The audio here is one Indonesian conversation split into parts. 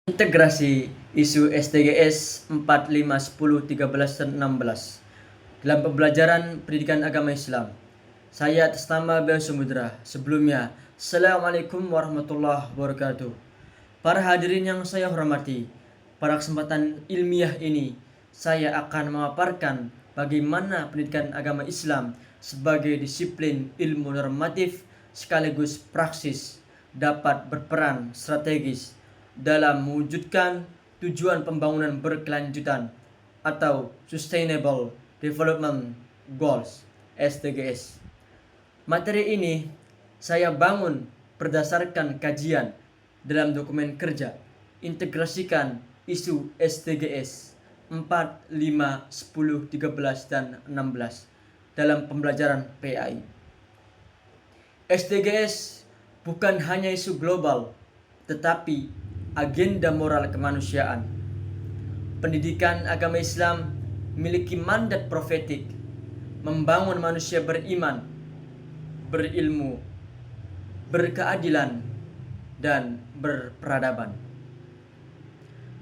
Integrasi isu SDGs 4, 5, 10, 13, dan 16 dalam pembelajaran pendidikan agama Islam. Saya atas nama Bel Samudra. Sebelumnya, Assalamualaikum warahmatullahi wabarakatuh. Para hadirin yang saya hormati, pada kesempatan ilmiah ini, saya akan memaparkan bagaimana pendidikan agama Islam sebagai disiplin ilmu normatif sekaligus praksis dapat berperan strategis dalam mewujudkan tujuan pembangunan berkelanjutan atau Sustainable Development Goals (SDGs). Materi ini saya bangun berdasarkan kajian dalam dokumen kerja integrasikan isu SDGs 4, 5, 10, 13, dan 16 dalam pembelajaran PAI. SDGs bukan hanya isu global, tetapi agenda moral kemanusiaan. Pendidikan agama Islam memiliki mandat profetik membangun manusia beriman, berilmu, berkeadilan, dan berperadaban.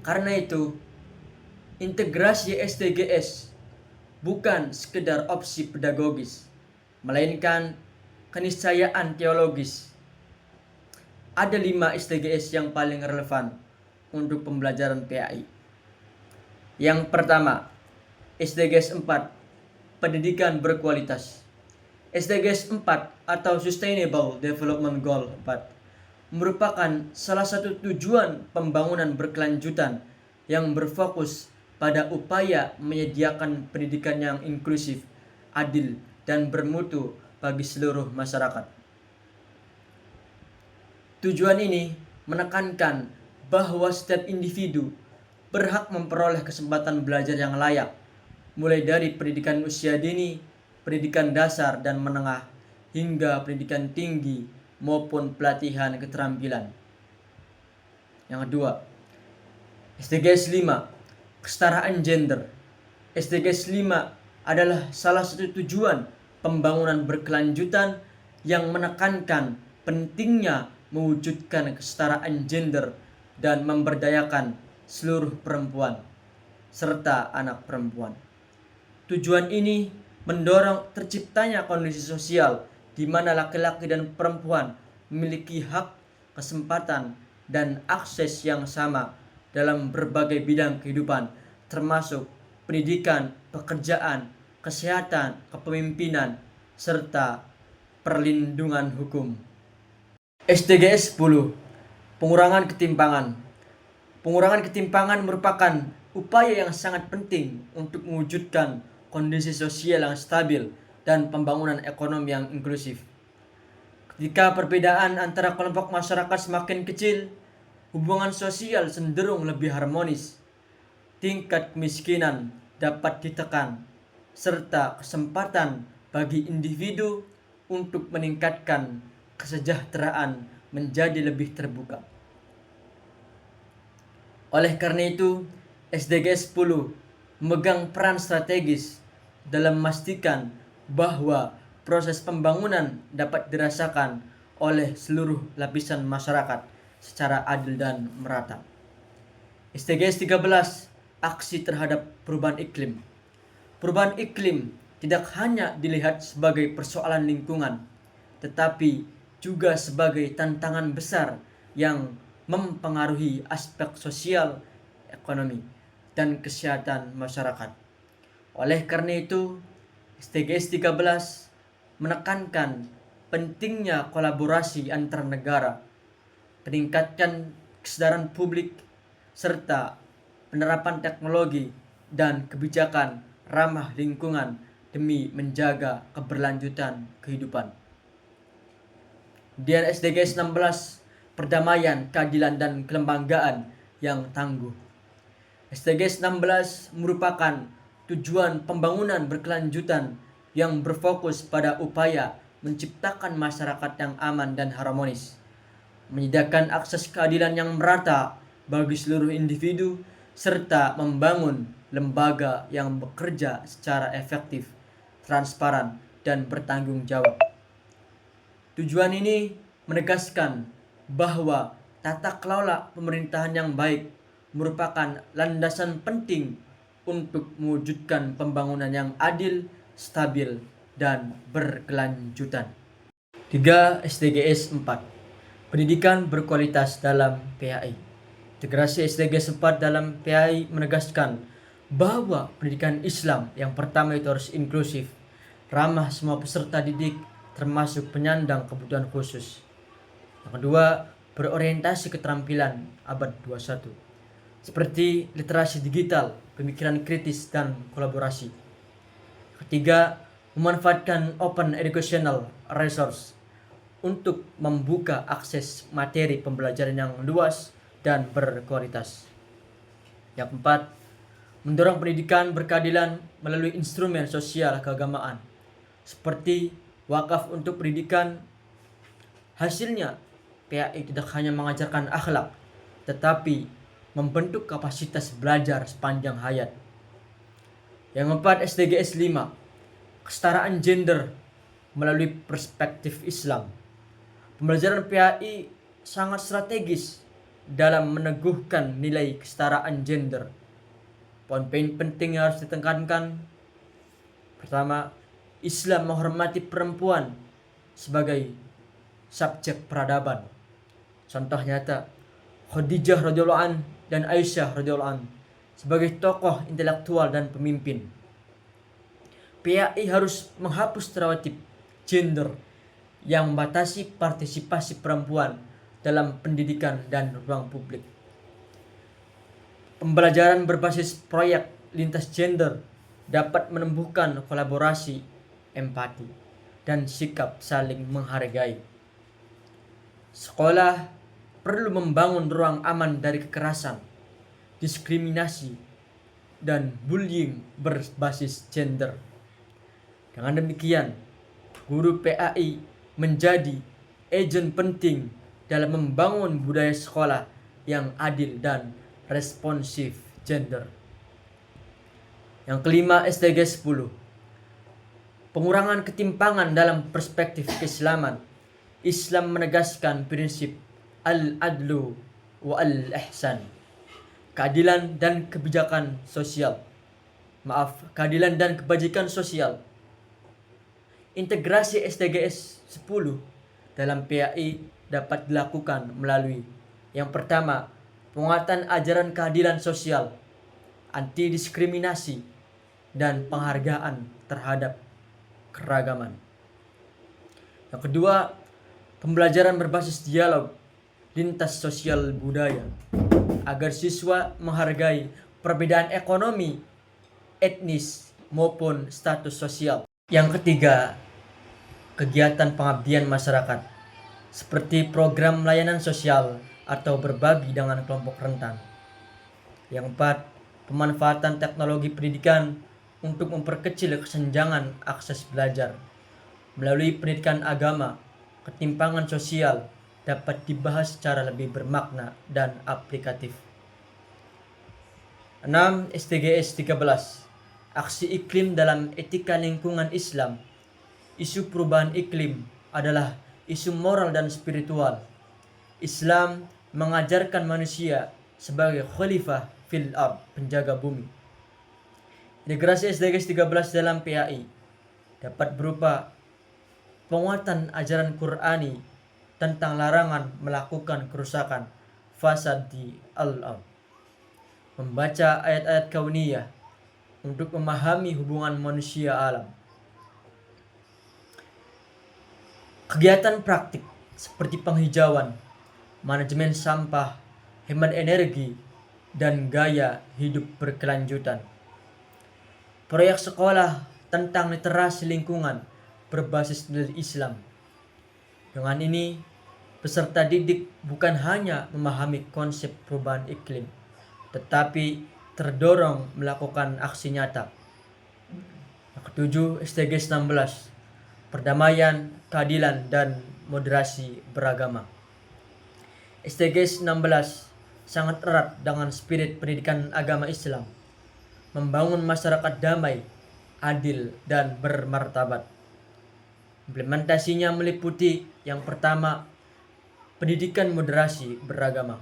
Karena itu, integrasi SDGs bukan sekedar opsi pedagogis, melainkan keniscayaan teologis. Ada 5 SDGs yang paling relevan untuk pembelajaran PAI. Yang pertama, SDGs 4, pendidikan berkualitas. SDGs 4 atau Sustainable Development Goal 4 merupakan salah satu tujuan pembangunan berkelanjutan yang berfokus pada upaya menyediakan pendidikan yang inklusif, adil, dan bermutu bagi seluruh masyarakat. Tujuan ini menekankan bahwa setiap individu berhak memperoleh kesempatan belajar yang layak, mulai dari pendidikan usia dini, pendidikan dasar dan menengah, hingga pendidikan tinggi maupun pelatihan keterampilan. Yang kedua, SDGs 5, kesetaraan gender. SDGs 5 adalah salah satu tujuan pembangunan berkelanjutan yang menekankan pentingnya mewujudkan kesetaraan gender dan memberdayakan seluruh perempuan serta anak perempuan. Tujuan ini mendorong terciptanya kondisi sosial di mana laki-laki dan perempuan memiliki hak, kesempatan, dan akses yang sama dalam berbagai bidang kehidupan, termasuk pendidikan, pekerjaan, kesehatan, kepemimpinan, serta perlindungan hukum. SDGs 10, pengurangan ketimpangan. Pengurangan ketimpangan merupakan upaya yang sangat penting untuk mewujudkan kondisi sosial yang stabil dan pembangunan ekonomi yang inklusif. Ketika perbedaan antara kelompok masyarakat semakin kecil, hubungan sosial cenderung lebih harmonis, tingkat kemiskinan dapat ditekan, serta kesempatan bagi individu untuk meningkatkan kesejahteraan menjadi lebih terbuka. Oleh karena itu, SDGs 10 memegang peran strategis dalam memastikan bahwa proses pembangunan dapat dirasakan oleh seluruh lapisan masyarakat secara adil dan merata. SDGs 13, aksi terhadap perubahan iklim. Perubahan iklim tidak hanya dilihat sebagai persoalan lingkungan, tetapi juga sebagai tantangan besar yang mempengaruhi aspek sosial, ekonomi, dan kesehatan masyarakat. Oleh karena itu, SDGs 13 menekankan pentingnya kolaborasi antar negara, peningkatan kesadaran publik, serta penerapan teknologi dan kebijakan ramah lingkungan demi menjaga keberlanjutan kehidupan. Dan SDGs 16, perdamaian, keadilan, dan kelembagaan yang tangguh. SDGs 16 merupakan tujuan pembangunan berkelanjutan yang berfokus pada upaya menciptakan masyarakat yang aman dan harmonis, menyediakan akses keadilan yang merata bagi seluruh individu, serta membangun lembaga yang bekerja secara efektif, transparan, dan bertanggung jawab. Tujuan ini menegaskan bahwa tata kelola pemerintahan yang baik merupakan landasan penting untuk mewujudkan pembangunan yang adil, stabil, dan berkelanjutan. 3. SDGs 4. Pendidikan berkualitas dalam PAI. Integrasi SDGs 4 dalam PAI menegaskan bahwa pendidikan Islam yang pertama itu harus inklusif, ramah semua peserta didik, termasuk penyandang kebutuhan khusus. Yang kedua, berorientasi keterampilan abad 21, seperti literasi digital, pemikiran kritis, dan kolaborasi. Ketiga, memanfaatkan open educational resource untuk membuka akses materi pembelajaran yang luas dan berkualitas. Yang keempat, mendorong pendidikan berkeadilan melalui instrumen sosial keagamaan, seperti wakaf untuk pendidikan. Hasilnya, PAI tidak hanya mengajarkan akhlak, tetapi membentuk kapasitas belajar sepanjang hayat. Yang keempat, SDGs 5. Kesetaraan gender melalui perspektif Islam. Pembelajaran PAI sangat strategis dalam meneguhkan nilai kesetaraan gender. Poin-poin penting yang harus ditekankan. Pertama, Islam menghormati perempuan sebagai subjek peradaban. Contoh nyata, Khadijah radhiyallahu an dan Aisyah radhiyallahu an sebagai tokoh intelektual dan pemimpin. PAI harus menghapus stereotip gender yang membatasi partisipasi perempuan dalam pendidikan dan ruang publik. Pembelajaran berbasis proyek lintas gender dapat menumbuhkan kolaborasi, empati, dan sikap saling menghargai. Sekolah perlu membangun ruang aman dari kekerasan, diskriminasi, dan bullying berbasis gender. Dengan demikian, guru PAI menjadi agen penting dalam membangun budaya sekolah yang adil dan responsif gender. Yang kelima, SDG 10. Pengurangan ketimpangan dalam perspektif keislaman. Islam menegaskan prinsip al-adlu wa al-ihsan. Keadilan dan kebijakan sosial. Keadilan dan kebajikan sosial. Integrasi SDGs 10 dalam PAI dapat dilakukan melalui yang pertama, penguatan ajaran keadilan sosial, anti diskriminasi, dan penghargaan terhadap keragaman. Yang kedua, pembelajaran berbasis dialog lintas sosial budaya agar siswa menghargai perbedaan ekonomi, etnis, maupun status sosial. Yang ketiga, kegiatan pengabdian masyarakat seperti program layanan sosial atau berbagi dengan kelompok rentan. Yang keempat, pemanfaatan teknologi pendidikan untuk memperkecil kesenjangan akses belajar. Melalui pendidikan agama, ketimpangan sosial dapat dibahas secara lebih bermakna dan aplikatif. 6. SDGs 13. Aksi iklim dalam etika lingkungan Islam. Isu perubahan iklim adalah isu moral dan spiritual. Islam mengajarkan manusia sebagai khalifah fil ard, penjaga bumi. Integrasi SDGs 13 dalam PAI dapat berupa penguatan ajaran Qur'ani tentang larangan melakukan kerusakan, fasad di al-ard. Membaca ayat-ayat kauniyah untuk memahami hubungan manusia alam. Kegiatan praktik seperti penghijauan, manajemen sampah, hemat energi, dan gaya hidup berkelanjutan. Proyek sekolah tentang literasi lingkungan berbasis nilai Islam. Dengan ini, peserta didik bukan hanya memahami konsep perubahan iklim, tetapi terdorong melakukan aksi nyata. Yang ketujuh, SDGs 16. Perdamaian, keadilan, dan moderasi beragama. SDGs 16 sangat erat dengan spirit pendidikan agama Islam, membangun masyarakat damai, adil, dan bermartabat. Implementasinya meliputi yang pertama, pendidikan moderasi beragama,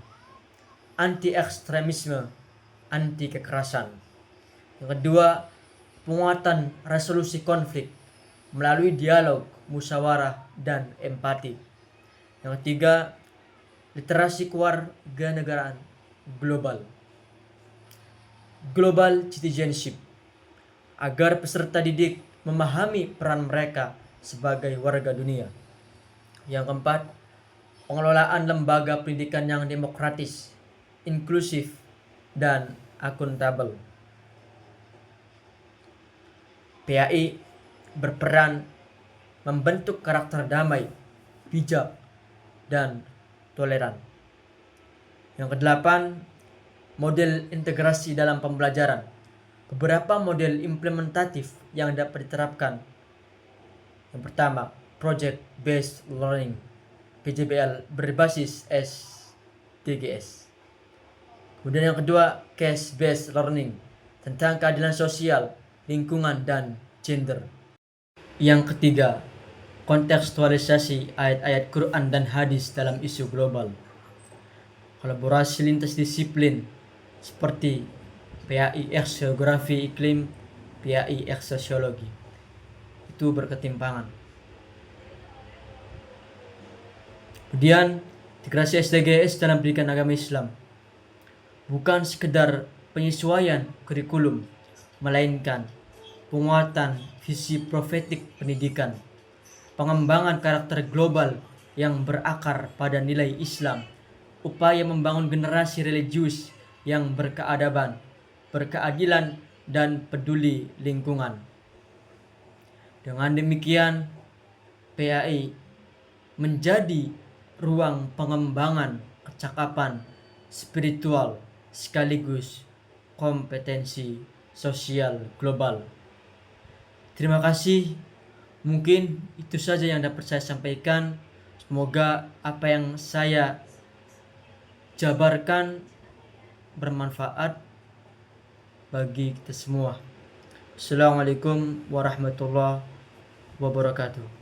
anti ekstremisme, anti kekerasan. Yang kedua, penguatan resolusi konflik melalui dialog, musyawarah, dan empati. Yang ketiga, literasi kewarganegaraan global, global citizenship, agar peserta didik memahami peran mereka sebagai warga dunia. Yang keempat, pengelolaan lembaga pendidikan yang demokratis, inklusif, dan akuntabel. PAI berperan membentuk karakter damai, bijak, dan toleran. Yang kedelapan, model integrasi dalam pembelajaran. Beberapa model implementatif yang dapat diterapkan. Yang pertama, Project Based Learning, PJBL berbasis SDGs. Kemudian yang kedua, Case Based Learning tentang keadilan sosial, lingkungan, dan gender. Yang ketiga, kontekstualisasi ayat-ayat Quran dan hadis dalam isu global. Kolaborasi lintas disiplin seperti PAI X Geografi Iklim, PAI X Sosiologi. Itu berketimpangan. Kemudian, integrasi SDGs dalam pendidikan agama Islam bukan sekedar penyesuaian kurikulum, melainkan penguatan visi profetik pendidikan, pengembangan karakter global yang berakar pada nilai Islam, upaya membangun generasi religius yang berkeadaban, berkeadilan, dan peduli lingkungan. Dengan demikian, PAI menjadi ruang pengembangan kecakapan spiritual sekaligus kompetensi sosial global. Terima kasih. Mungkin itu saja yang dapat saya sampaikan. Semoga apa yang saya jabarkan bermanfaat bagi kita semua. Assalamualaikum warahmatullahi wabarakatuh.